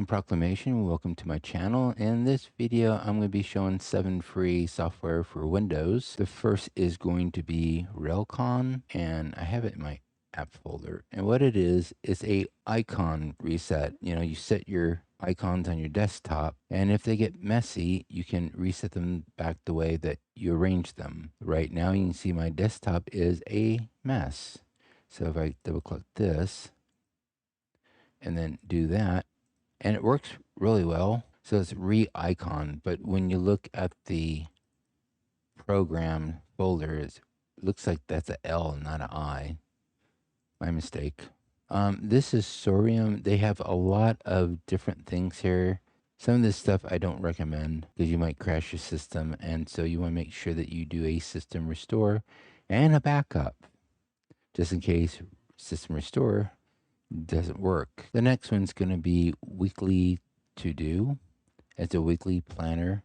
ReIcon proclamation. Welcome to my channel. In this video, I'm going to be showing 7 free software for Windows. The first is going to be Relcon, and I have it in my app folder. And what it is a icon reset. You know, you set your icons on your desktop, and if they get messy, you can reset them back the way that you arranged them. Right now, you can see my desktop is a mess. So if I double click this and then do that, and it works really well. So it's ReIcon, but when you look at the program folder, it looks like that's an L, not an I. My mistake. This is Sorium. They have a lot of different things here. Some of this stuff I don't recommend because you might crash your system, and so you want to make sure that you do a system restore and a backup, just in case system restore doesn't work. The next one's going to be weekly to do. It's a weekly planner.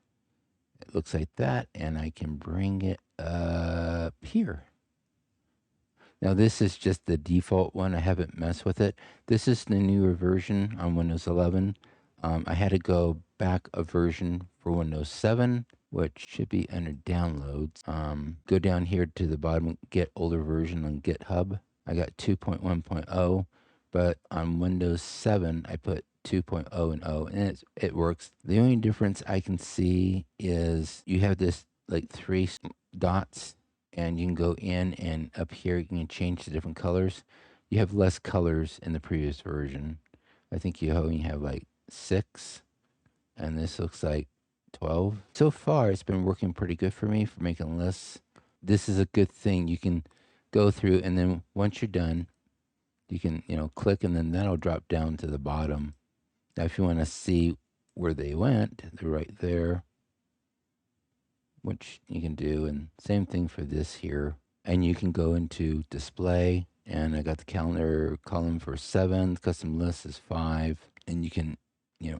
It looks like that, and I can bring it up here. Now this is just the default one. I haven't messed with it. This is the newer version on Windows 11. I had to go back a version for Windows 7, which should be under downloads. Go down here to the bottom, get older version on GitHub. I got 2.1.0, but on Windows 7, I put 2.0 and 0, and it works. The only difference I can see is you have this like 3 dots, and you can go in, and up here you can change the different colors. You have less colors in the previous version. I think you only have like 6, and this looks like 12. So far, it's been working pretty good for me for making lists. This is a good thing. You can go through, and then once you're done, you can, click, and then that'll drop down to the bottom. Now, if you want to see where they went, they're right there, which you can do. And same thing for this here. And you can go into display, and I got the calendar column for 7, custom list is 5, and you can,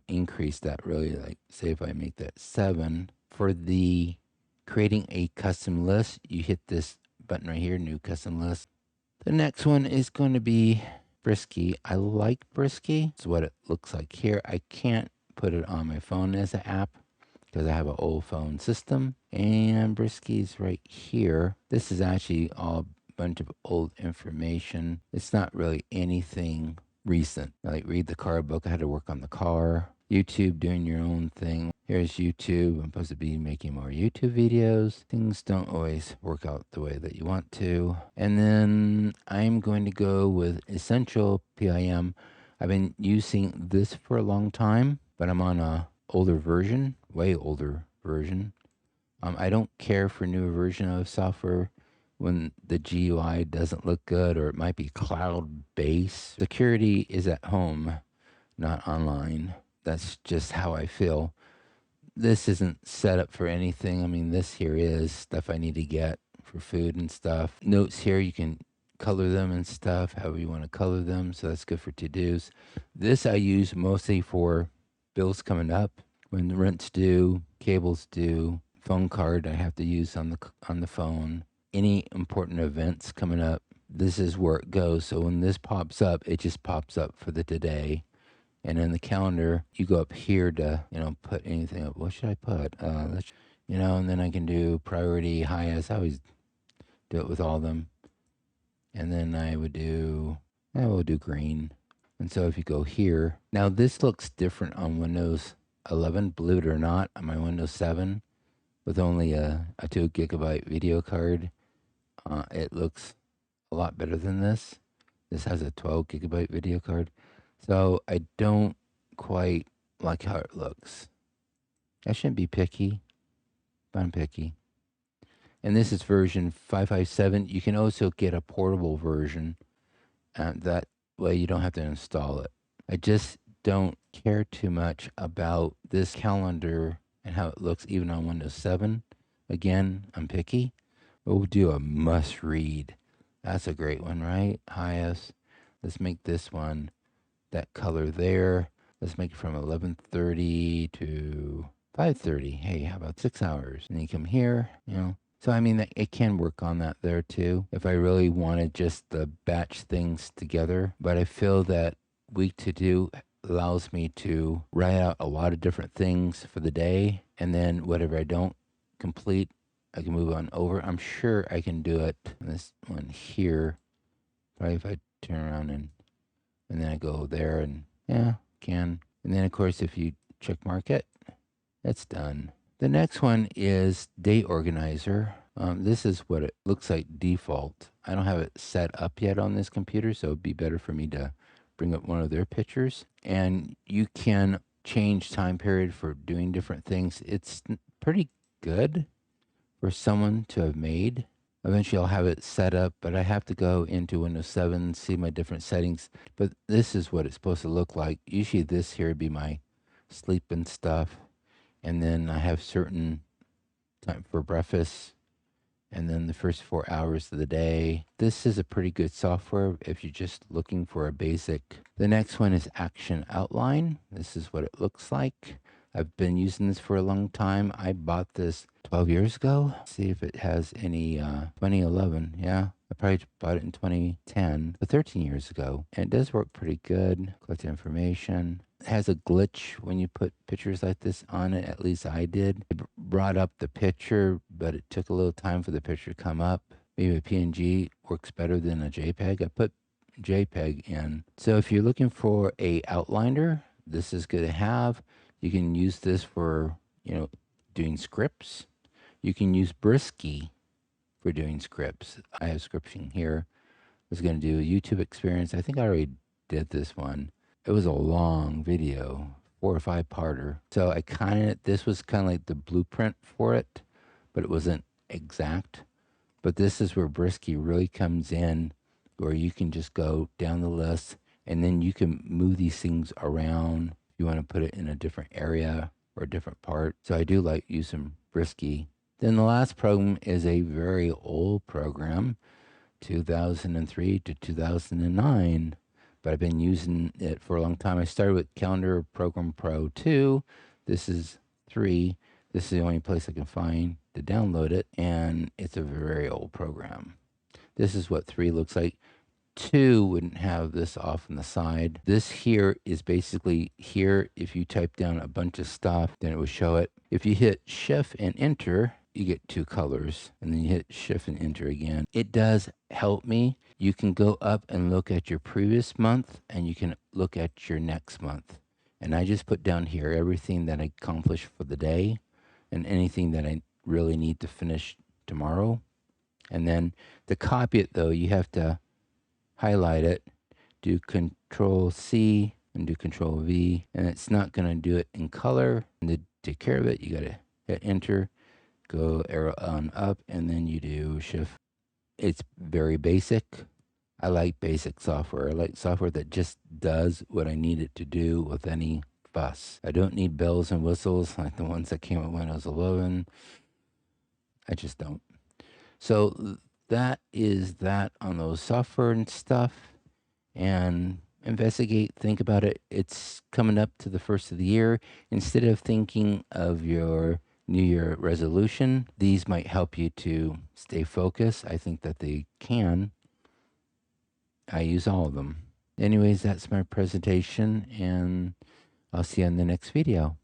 increase that really. Like, say if I make that 7, for the creating a custom list, you hit this button right here, new custom list. The next one is going to be Brisqi. I like Brisqi. It's what it looks like here. I can't put it on my phone as an app because I have an old phone system. And Brisqi's right here. This is actually all a bunch of old information. It's not really anything recent. Like read the car book. I had to work on the car. YouTube, doing your own thing. Here's YouTube. I'm supposed to be making more YouTube videos. Things don't always work out the way that you want to. And then I'm going to go with EssentialPIM. I've been using this for a long time, but I'm on a older version, way older version. I don't care for newer version of software when the GUI doesn't look good, or it might be cloud-based. Security is at home, not online. That's just how I feel. This isn't set up for anything. I mean, this here is stuff I need to get for food and stuff. Notes here, you can color them and stuff, however you want to color them. So that's good for to-dos. This I use mostly for bills coming up. When the rent's due, cables due, phone card I have to use on the phone. Any important events coming up, this is where it goes. So when this pops up, it just pops up for the today. And in the calendar, you go up here to, put anything up. What should I put? And then I can do priority, highest. I always do it with all of them. And then I will do green. And so if you go here, now this looks different on Windows 11, believe it or not, on my Windows 7, with only a 2 gigabyte video card. It looks a lot better than this. This has a 12 gigabyte video card. So I don't quite like how it looks. I shouldn't be picky, but I'm picky. And this is version 557. You can also get a portable version, and that way you don't have to install it. I just don't care too much about this calendar and how it looks even on Windows 7. Again, I'm picky. We'll do a must read. That's a great one, right? Highest. Let's make this one that color there. Let's make it from 11:30 to 5:30. Hey, how about 6 hours? And you come here, So, I mean, it can work on that there too, if I really wanted just the batch things together. But I feel that week to do allows me to write out a lot of different things for the day, and then whatever I don't complete, I can move on over. I'm sure I can do it on this one here. Probably if I turn around and then I go there, and yeah, can. And then of course if you check mark it, that's done. The next one is Date Organizer. This is what it looks like default. I don't have it set up yet on this computer, so it'd be better for me to bring up one of their pictures. And you can change time period for doing different things. It's pretty good for someone to have made. Eventually I'll have it set up, but I have to go into Windows 7, see my different settings. But this is what it's supposed to look like. Usually this here would be my sleep and stuff. And then I have certain time for breakfast, and then the first 4 hours of the day. This is a pretty good software if you're just looking for a basic. The next one is Action Outline. This is what it looks like. I've been using this for a long time. I bought this 12 years ago. Let's see if it has any 2011. Yeah, I probably bought it in 2010, but 13 years ago. And it does work pretty good. Collect information. It has a glitch when you put pictures like this on it. At least I did. It brought up the picture, but it took a little time for the picture to come up. Maybe a PNG works better than a JPEG. I put JPEG in. So if you're looking for a outliner, this is good to have. You can use this for, doing scripts. You can use Brisqi for doing scripts. I have scripting here. I was going to do a YouTube experience. I think I already did this one. It was a long video, 4 or 5 parter. So this was kind of like the blueprint for it, but it wasn't exact. But this is where Brisqi really comes in, where you can just go down the list and then you can move these things around. You want to put it in a different area or a different part. So I do like using Brisqi. Then the last program is a very old program, 2003 to 2009, but I've been using it for a long time. I started with Calendar Program Pro 2. This is 3. This is the only place I can find to download it, and it's a very old program. This is what 3 looks like. 2 wouldn't have this off on the side. This here is basically here. If you type down a bunch of stuff, then it would show it. If you hit Shift and Enter, you get 2 colors, and then you hit Shift and Enter again. It does help me. You can go up and look at your previous month, and you can look at your next month. And I just put down here everything that I accomplished for the day and anything that I really need to finish tomorrow. And then to copy it, though, you have to highlight it, do Control C and do Control V, and it's not going to do it in color. And to take care of it, you got to hit Enter, go arrow on up, and then you do Shift. It's very basic. I like basic software. I like software that just does what I need it to do with any fuss. I don't need bells and whistles like the ones that came with Windows 11. I just don't. So that is that on those software and stuff. And investigate, think about it. It's coming up to the first of the year. Instead of thinking of your New Year resolution, these might help you to stay focused. I think that they can. I use all of them. Anyways, that's my presentation, and I'll see you in the next video.